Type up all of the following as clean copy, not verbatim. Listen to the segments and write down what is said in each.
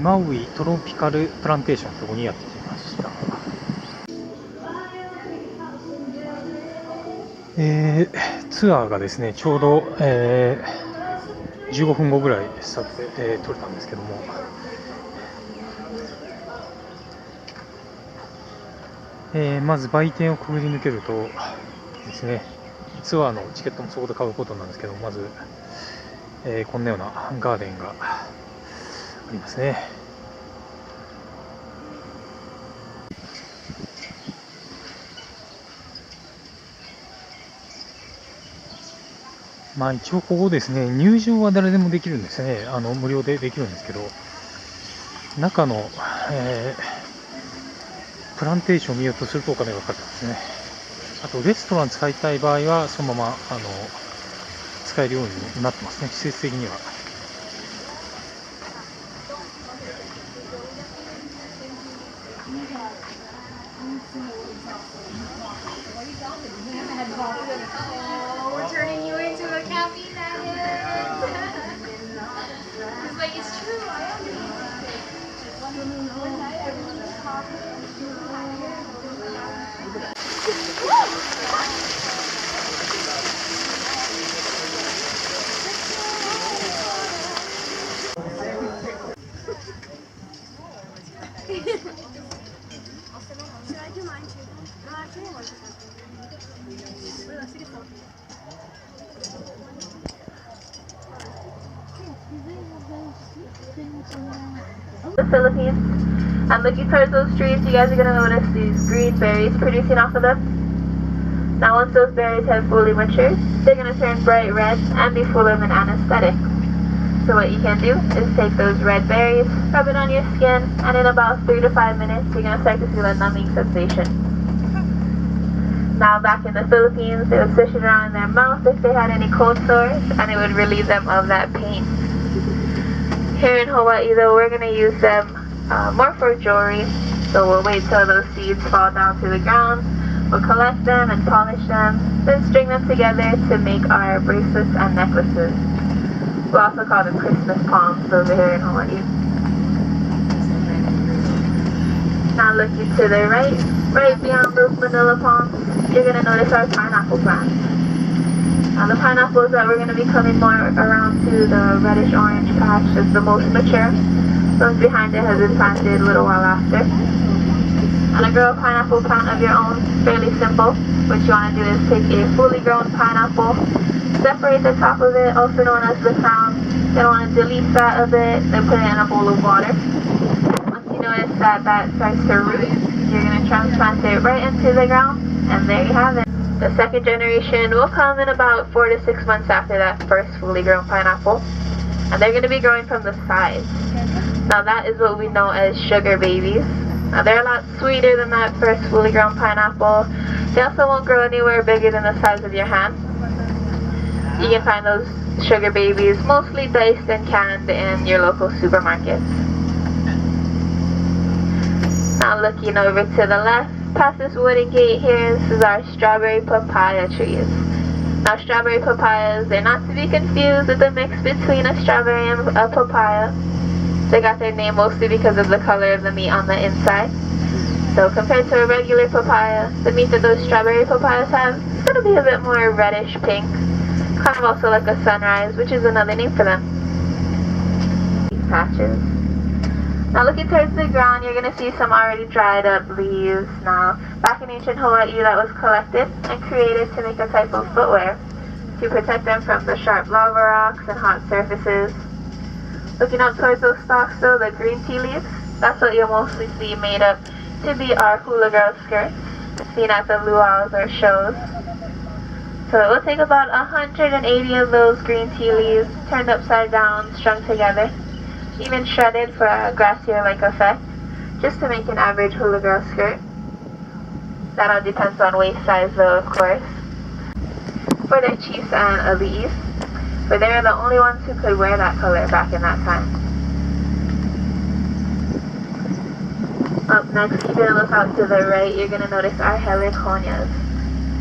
マウイトロピカルプランテーションのところにやってきました。ツアーがですね、ちょうど、15分後ぐらい撮れたんですけども、まず売店をくぐり抜けるとですね、ツアーのチケットもそこで買うことなんですけど、まず、こんなようなガーデンがありますね。まあ一応ここですね、入場は誰でもできるんですね。無料でできるんですけど、中の、プランテーションを見ようとするとお金がかかってますね。あとレストラン使いたい場合はそのまま使えるようになってますね、施設的には。The Philippines, and looking towards those trees, you guys are going to notice these green berries producing off of them. Now once those berries have fully matured, they're going to turn bright red and be full of an anesthetic. So what you can do is take those red berries, rub it on your skin, and in about 3 to 5 minutes you're going to start to feel a numbing sensation. Now back in the Philippines, they would swish it around in their mouth if they had any cold sores, and it would relieve them of that pain. Here in Hawaii though, we're going to use them more for jewelry, so we'll wait till those seeds fall down to the ground, we'll collect them and polish them, then string them together to make our bracelets and necklaces. We'll also call them Christmas palms over here in Hawaii. Now looking to the right beyond those manila palms, you're going to notice our pineapple plants. Now the pineapples that we're going to be coming more around to the reddish orange patch is the most mature. The ones behind it has been planted a little while after. And to grow a pineapple plant of your own, fairly simple. What you want to do is take a fully grown pineapple, separate the top of it, also known as the crown. Then want to delete that a bit, then put it in a bowl of water. Once you notice that starts to root, you're going to transplant it right into the ground, and there you have it. The second generation will come in about 4 to 6 months after that first fully grown pineapple, and they're going to be growing from the sides. Now that is what we know as sugar babies. Now they're a lot sweeter than that first fully grown pineapple. They also won't grow anywhere bigger than the size of your hand. You can find those sugar babies mostly diced and canned in your local supermarkets. Now looking over to the left, past this wooden gate here, this is our strawberry papaya trees. Now strawberry papayas, they're not to be confused with the mix between a strawberry and a papaya. They got their name mostly because of the color of the meat on the inside. So compared to a regular papaya, the meat that those strawberry papayas have is going to be a bit more reddish pink. Kind of also like a sunrise, which is another name for them. These patches. Now looking towards the ground, you're going to see some already dried up leaves. Now, back in ancient Hawaii, that was collected and created to make a type of footwear to protect them from the sharp lava rocks and hot surfaces. Looking up towards those stalks though, the green tea leaves, that's what you'll mostly see made up to be our hula girl skirts, seen at the luau's or shows. So it will take about 180 of those green tea leaves, turned upside down, strung together, even shredded for a grassier-like effect, just to make an average hula girl skirt. That all depends on waist size though, of course. For their chiefs and ali'is, for they are the only ones who could wear that color back in that time. Up next, keeping a look out to the right, you're going to notice our heliconias.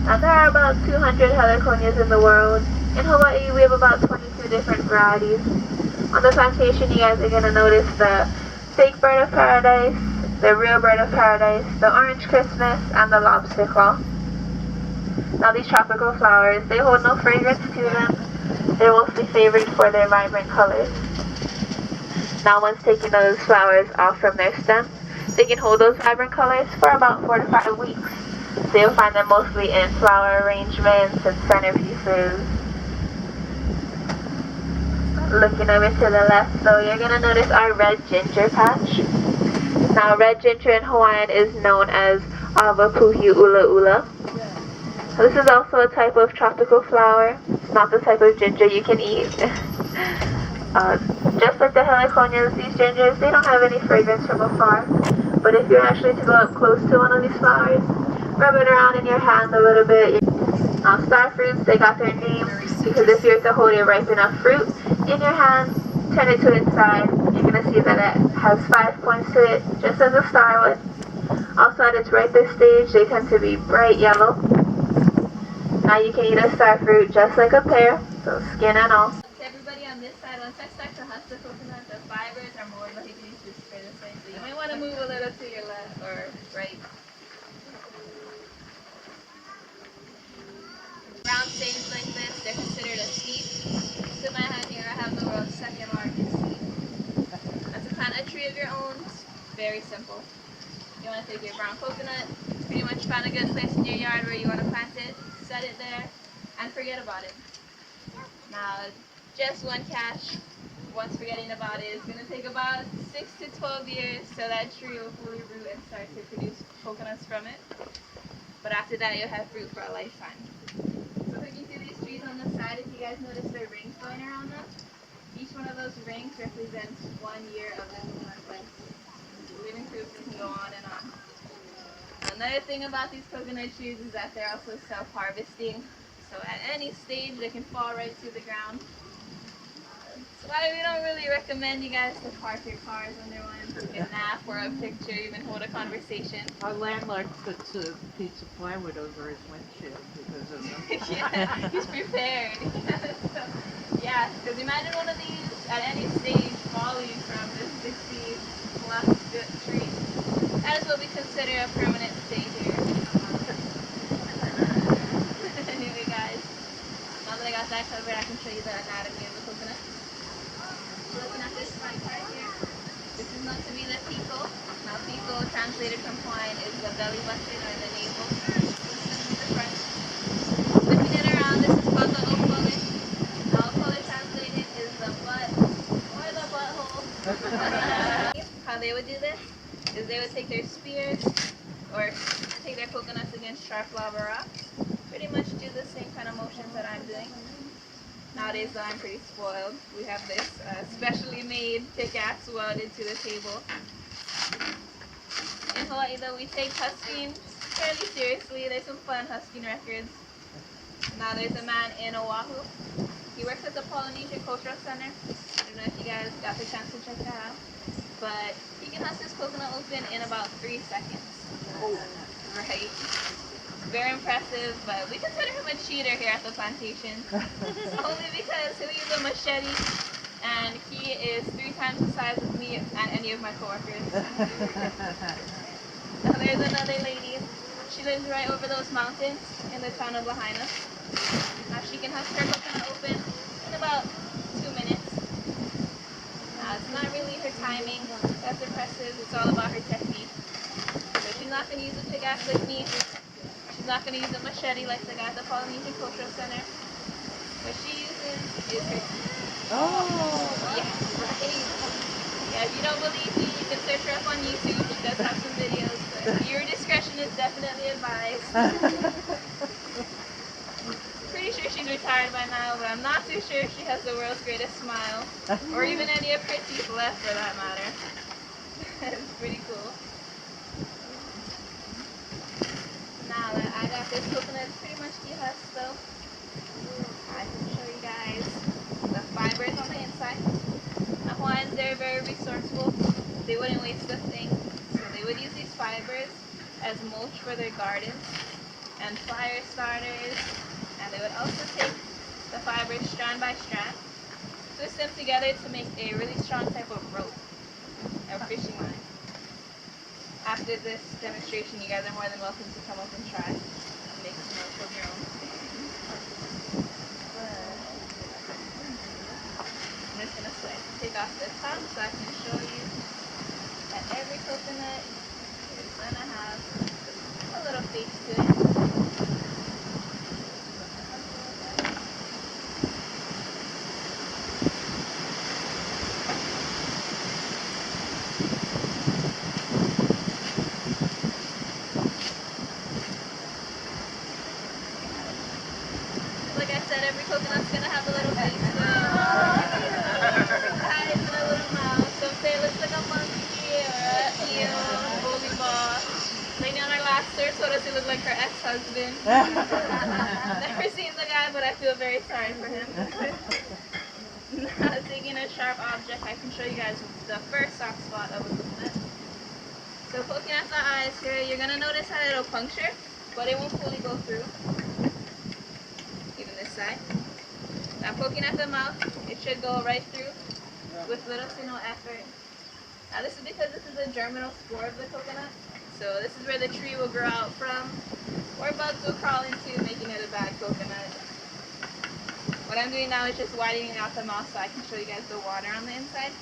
Now there are about 200 heliconias in the world. In Hawaii, we have about 22 different varieties. On the plantation, you guys are going to notice the fake bird of paradise, the real bird of paradise, the orange Christmas, and the lobster claw. Now these tropical flowers, they hold no fragrance to them. They're mostly favored for their vibrant colors. Now once taking those flowers off from their stem, they can hold those vibrant colors for about 4 to 5 weeks. So you'll find them mostly in flower arrangements and centerpieces. Looking over to the left, so you're going to notice our red ginger patch. Now red ginger in Hawaiian is known as Avapuhi ula ula. So this is also a type of tropical flower. It's not the type of ginger you can eat. Just like the heliconias, these gingers, they don't have any fragrance from afar. But if you're actually to go up close to one of these flowers, rub it around in your hand a little bit. Now star fruits, they got their name because if you're to hold a ripe enough fruit in your hand, turn it to its side, you're going to see that it has 5 points to it, just as a star would. Also at its ripest stage, they tend to be bright yellow. Now you can eat a star fruit just like a pear, so skin and all. Everybody on this side, once I start to husk the coconut, the fibers are more likely to spread this way. So you might want to move a little to your left or right. Round stains like this, they're considered a seed. So in my hand here, I have the world's second largest seed. Now to plant a tree of your own, it's very simple. You want to take your brown coconut, pretty much find a good place in your yard where you want to plant it, set it there, and forget about it. Now, just one catch, once forgetting about it, is going to take about 6 to 12 years so that tree will fully root and start to produce coconuts from it. But after that, you'll have fruit for a lifetime. So looking through these trees on the side, if you guys notice the rings going around them, each one of those rings represents 1 year of the coconut life. Living proof can go on and on. Another thing about these coconut trees is that they're also self-harvesting. So at any stage, they can fall right to the ground. That's why we don't really recommend you guys to park your cars under one. You can nap or a picture, even hold a conversation. Our landlord puts a piece of plywood over his windshield because of them. Yeah, he's prepared. So, yeah, because imagine one of these at any stage falling from this 60-plus foot tree. That is what we consider a permanent stay here. Anyway, guys, now that I got that covered, I can show you the anatomy of the coconut. Looking at this front part here, this is known to be the pico. Now, pico, translated from Hawaiian, is the belly button or the navel. This is the front. Flipping it around, this is called the okole. Now, okole translated is the butt or the butthole. How they would do this is they would take their spears or take their coconuts against sharp lava rocks. Pretty much do the same kind of motions that I'm doing. Nowadays, though, I'm pretty spoiled. We have this specially made pickaxe welded to the table. In Hawaii, though, we take husking fairly seriously. There's some fun husking records. Now, there's a man in Oahu. He works at the Polynesian Cultural Center. I don't know if you guys got the chance to check that out. But he can husk his coconut open in about 3 seconds. Oh, right. Very impressive, but we consider him a cheater here at the plantation. Only because he'll use a machete, and he is 3 times the size of me and any of my coworkers. Now there's another lady. She lives right over those mountains in the town of Lahaina. Now she can husk her coconut open in about 2 minutes. Now it's not really her timing that's impressive, it's all about her technique. So she's not going to use a pickaxe like me. She's not going to use a machete like the guy at the Polynesian Cultural Center. What she uses is her... Oh! Yeah, right. Yeah, if you don't believe me, you can search her up on YouTube. She does have some videos, but your discretion is definitely advised. Pretty sure she's retired by now, but I'm not too sure if she has the world's greatest smile. Or even any of her teeth left, for that matter. It's pretty cool. Now that I got this coconut pretty much dehusked, though, I can show you guys the fibers on the inside. Now, Hawaiians, they're very resourceful. They wouldn't waste a thing, so they would use these fibers as mulch for their gardens and fire starters, and they would also take the fibers strand by strand. So twist them together to make a really strong type of rope, or fishing line. After this demonstration, you guys are more than welcome to come up and try and make some rope of your own. I'm just going to take off the top so I can show you that every coconut is going to have a little face to it. Like I said, every coconut's going to have a little face to it. Eyes and a little mouth. Some say it looks like a monkey or a eel, a bowling ball. Lady on our last search told us it looked like her ex-husband. Never seen the guy, but I feel very sorry for him. Now, taking a sharp object, I can show you guys the first soft spot of a coconut. So poking at the eyes here, you're going to notice how it'll puncture, but it won't fully go through. Even this side. Now poking at the mouth, it should go right through with little to no effort. Now this is because this is the germinal spore of the coconut. So this is where the tree will grow out from, or bugs will crawl into, making it a bad coconut. What I'm doing now is just widening out the mouth so I can show you guys the water on the inside.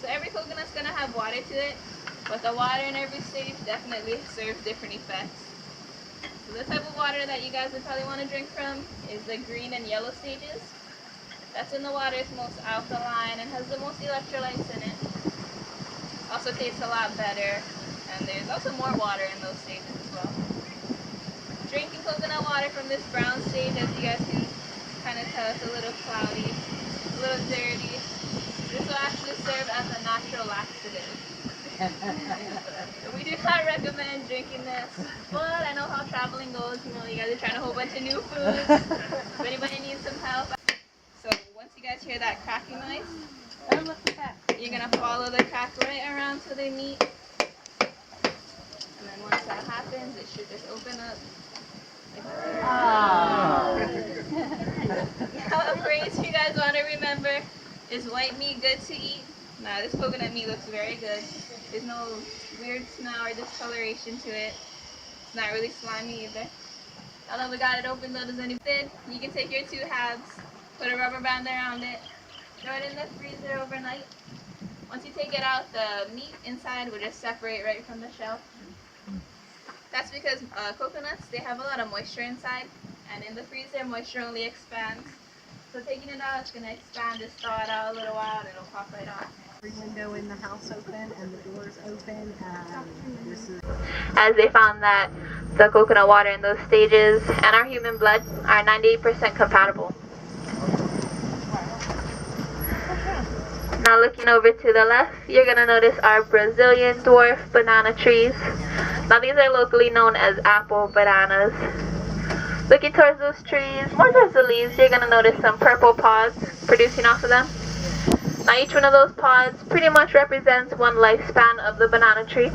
So every coconut's going to have water to it, but the water in every stage definitely serves different effects. So the type of water that you guys would probably want to drink from is the green and yellow stages. That's when the water is most alkaline and has the most electrolytes in it. Also tastes a lot better, and there's also more water in those stages as well. Drinking coconut water from this brown stage, as you guys can kind of tell, it's a little cloudy, a little dirty. This will actually serve as a natural laxative. We do not recommend drinking this, but I know how traveling goes. You know, you guys are trying a whole bunch of new foods. If anybody needs some help. So once you guys hear that cracking noise, you're going to follow the crack right around till they meet. And then once that happens, it should just open up. Now a phrase you guys want to remember is white meat good to eat? Now this coconut meat looks very good. There's no weird smell or discoloration to it. It's not really slimy either. Now that we got it open, though, does anything? You can take your 2 halves, put a rubber band around it, throw it in the freezer overnight. Once you take it out, the meat inside will just separate right from the shell. That's because coconuts, they have a lot of moisture inside, and in the freezer, moisture only expands. So taking it out, it's going to expand, just thaw it out a little while, and it'll pop right off. Every window in the house open and the doors open. This is As they found that the coconut water in those stages and our human blood are 98% compatible. Now looking over to the left, you're going to notice our Brazilian dwarf banana trees. Now these are locally known as apple bananas. Looking towards those trees, more towards the leaves, you're going to notice some purple pods producing off of them. Now each one of those pods pretty much represents one lifespan of the banana tree.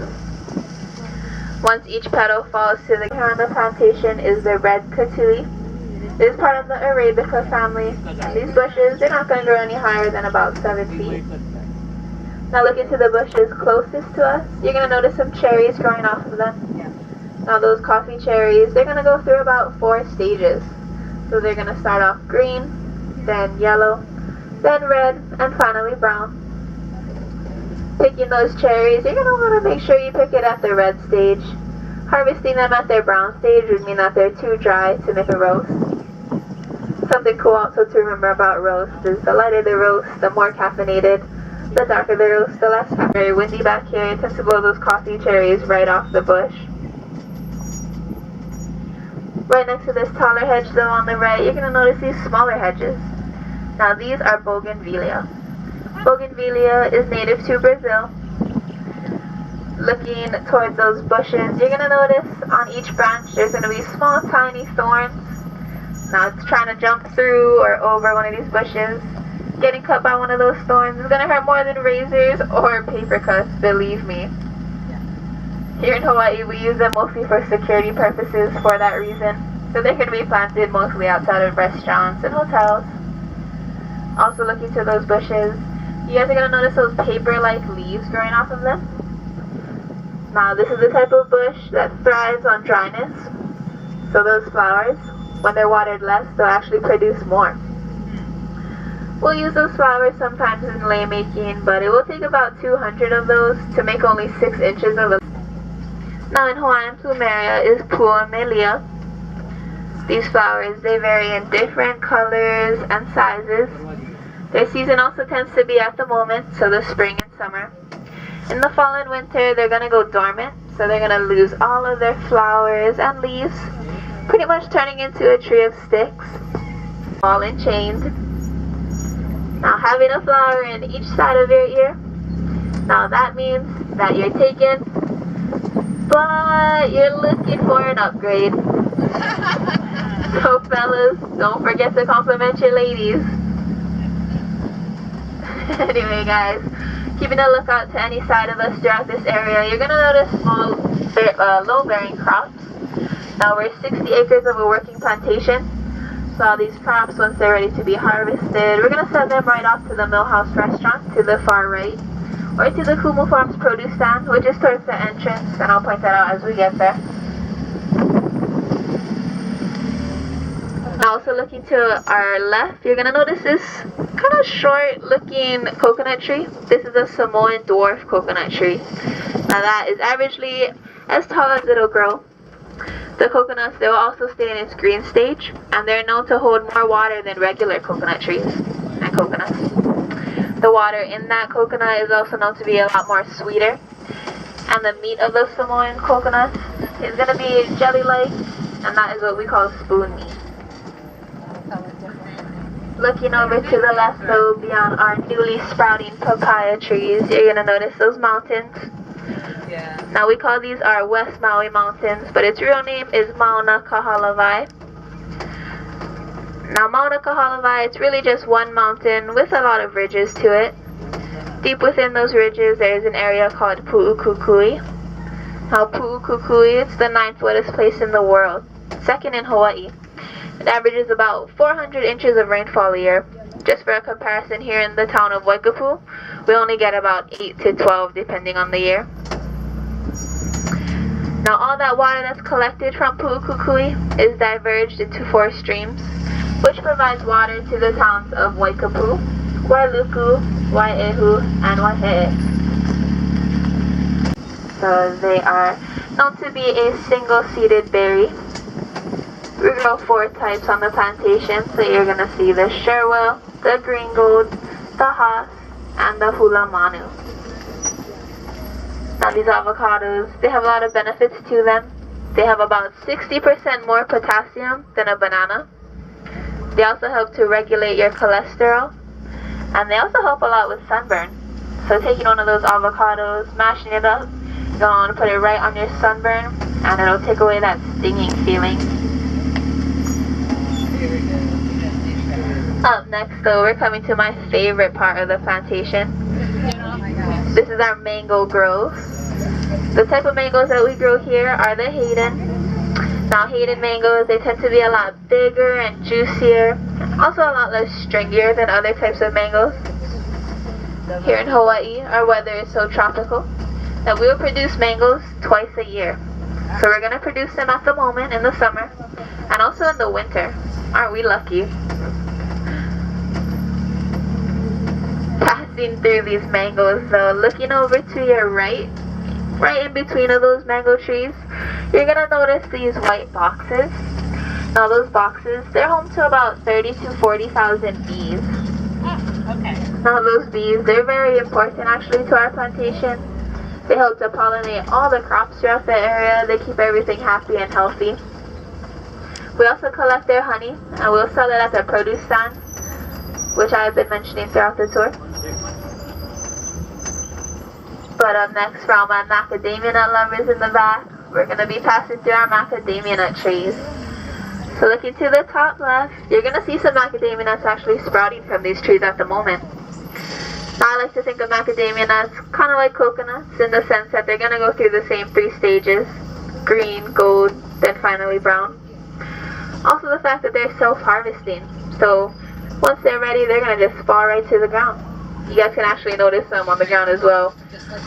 Once each petal falls to the ground, the plantation is the red catuli. It is part of the Arabica family, and these bushes, they're not going to grow any higher than about 7 feet. Now looking to the bushes closest to us, you're going to notice some cherries growing off of them. Now those coffee cherries, they're going to go through about 4 stages. So they're going to start off green, then yellow, then red, and finally brown. Picking those cherries, you're going to want to make sure you pick it at the red stage. Harvesting them at their brown stage would mean that they're too dry to make a roast. Something cool also to remember about roast is the lighter the roast, the more caffeinated. The darker the roast, the less caffeinated. Very windy back here. It tends to blow those coffee cherries right off the bush. Right next to this taller hedge though on the right, you're going to notice these smaller hedges. Now these are bougainvillea. Bougainvillea is native to Brazil. Looking towards those bushes, you're going to notice on each branch there's going to be small tiny thorns. Now it's trying to jump through or over one of these bushes. Getting cut by one of those thorns is going to hurt more than razors or paper cuts, believe me. Here in Hawaii, we use them mostly for security purposes for that reason. So they can be planted mostly outside of restaurants and hotels. Also look into those bushes. You guys are going to notice those paper-like leaves growing off of them. Now this is the type of bush that thrives on dryness. So those flowers, when they're watered less, they'll actually produce more. We'll use those flowers sometimes in lei making, but it will take about 200 of those to make only 6 inches of a... Now in Hawaiian, plumeria is Puamelia. These flowers, they vary in different colors and sizes. Their season also tends to be at the moment, so the spring and summer. In the fall and winter, they're going to go dormant, so they're going to lose all of their flowers and leaves, pretty much turning into a tree of sticks, all enchained. Now having a flower in each side of your ear, now that means that you're taken, but you're looking for an upgrade. So fellas, don't forget to compliment your ladies. Anyway guys, keeping a lookout to any side of us throughout this area, you're going to notice small, low-bearing crops. Now we're 60 acres of a working plantation. So all these crops, once they're ready to be harvested, we're going to send them right off to the Millhouse restaurant to the far right, or to the Kumu Farms produce stand, which is towards the entrance, and I'll point that out as we get there. Now also looking to our left, you're going to notice this kind of short looking coconut tree. This is a Samoan dwarf coconut tree. Now that is averagely as tall as it'll grow. The coconuts, they will also stay in its green stage, and they're known to hold more water than regular coconut trees and coconuts. The water in that coconut is also known to be a lot more sweeter, and the meat of the Samoan coconut is going to be jelly-like, and that is what we call spoon meat. Looking over to the left though, beyond our newly sprouting papaya trees, you're going to notice those mountains. Yeah. Now we call these our West Maui Mountains, but its real name is Mauna Kahalavai. Now Mauna Kahalavai, it's really just one mountain with a lot of ridges to it. Deep within those ridges there is an area called Pu'ukukui. Now Pu'ukukui, it's the 9th wettest place in the world, 2nd in Hawaii. It averages about 400 inches of rainfall a year. Just for a comparison, here in the town of Waikapu, we only get about 8 to 12 depending on the year. Now all that water that's collected from Pu'ukukui is diverged into 4 streams, which provides water to the towns of Waikapu, Wailuku, Wai'ehu, and Waihe'e. So they are known to be a single-seeded berry. We grow 4 types on the plantation, so you're going to see the Sherwell, the Green Gold, the Haas, and the Hula Manu. Now these avocados, they have a lot of benefits to them. They have about 60% more potassium than a banana. They also help to regulate your cholesterol. And they also help a lot with sunburn. So taking one of those avocados, mashing it up, you're going to put it right on your sunburn, and it'll take away that stinging feeling. Up next though, we're coming to my favorite part of the plantation. This is our mango grove. The type of mangoes that we grow here are the Hayden. Now Hayden mangoes, they tend to be a lot bigger and juicier, also a lot less stringier than other types of mangoes. Here in Hawaii, our weather is so tropical that we will produce mangoes twice a year. So we're going to produce them at the moment in the summer and also in the winter. Aren't we lucky? Passing through these mangoes though, looking over to your right in between of those mango trees, you're going to notice these white boxes. Now those boxes, they're home to about 30 to 40,000 bees. Okay. Now those bees, they're very important actually to our plantation. They help to pollinate all the crops throughout the area. They keep everything happy and healthy. We also collect their honey and we'll sell it at the produce stand, which I have been mentioning throughout the tour. But up next, for all my macadamia nut lovers in the back, we're going to be passing through our macadamia nut trees. So looking to the top left, you're going to see some macadamia nuts actually sprouting from these trees at the moment. Now I like to think of macadamia nuts kind of like coconuts in the sense that they're going to go through the same 3 stages: green, gold, then finally brown. Also the fact that they're self-harvesting, so once they're ready, they're going to just fall right to the ground. You guys can actually notice them on the ground as well.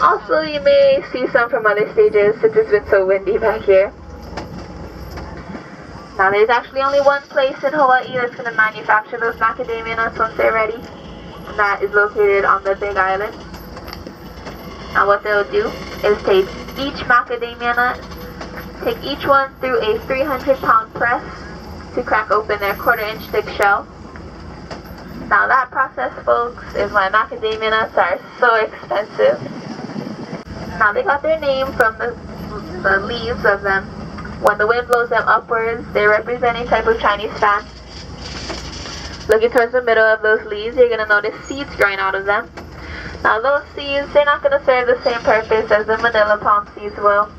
Also, you may see some from other stages since it's been so windy back here. Now there's actually only one place in Hawaii that's going to manufacture those macadamia nuts once they're ready, and that is located on the Big Island. Now what they'll do is take each macadamia nut, take each one through a 300-pound press to crack open their 1/4-inch thick shell. Now that process, folks, is why macadamia nuts are so expensive. Now they got their name from the leaves of them. When the wind blows them upwards, they represent a type of Chinese fan. Looking towards the middle of those leaves, you're going to notice seeds growing out of them. Now those seeds, they're not going to serve the same purpose as the manila palm seeds will.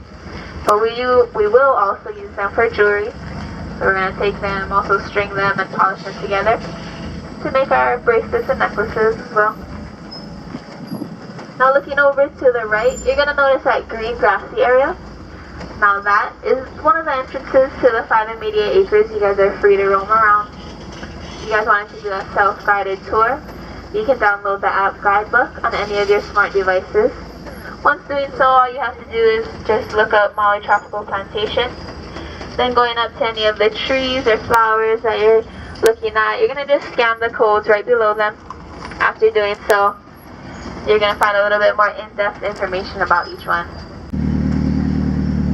But we will also use them for jewelry. So we're going to take them, also string them and polish them together to make our bracelets and necklaces as well. Now looking over to the right, you're going to notice that green grassy area. Now that is one of the entrances to the 5 immediate acres. You guys are free to roam around. If you guys wanted to do a self-guided tour, you can download the app Guidebook on any of your smart devices. Once doing so, all you have to do is just look up Maui Tropical Plantation. Then going up to any of the trees or flowers that you're looking at, you're going to just scan the codes right below them. After doing so, you're going to find a little bit more in-depth information about each one.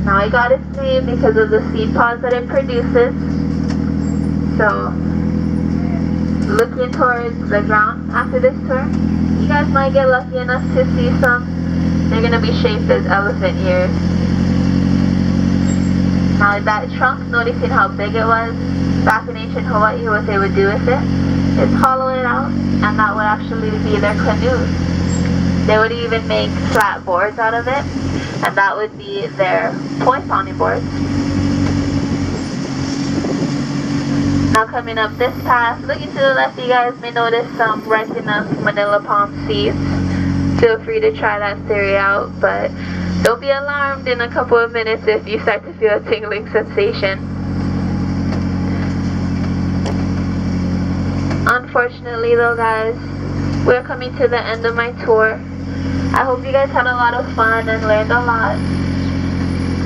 Now I got its name because of the seed pods that it produces. So, looking towards the ground after this tour, you guys might get lucky enough to see some. They're going to be shaped as elephant ears. Now that trunk, noticing how big it was, back in ancient Hawaii, what they would do with it is hollow it out, and that would actually be their canoes. They would even make flat boards out of it, and that would be their point pounding boards. Now coming up this path, looking to the left, you guys may notice some ripe enough manila palm seeds. Feel free to try that theory out, but don't be alarmed in a couple of minutes if you start to feel a tingling sensation. Unfortunately though, guys, we're coming to the end of my tour. I hope you guys had a lot of fun and learned a lot.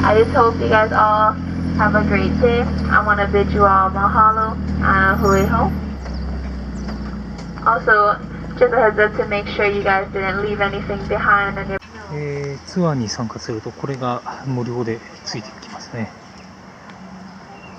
I just hope you guys all have a great day. I want to bid you all mahalo and hui ho. Also, just a heads up to make sure you guys didn't leave anything behind. ツアーに参加するとこれが無料でついてきますね。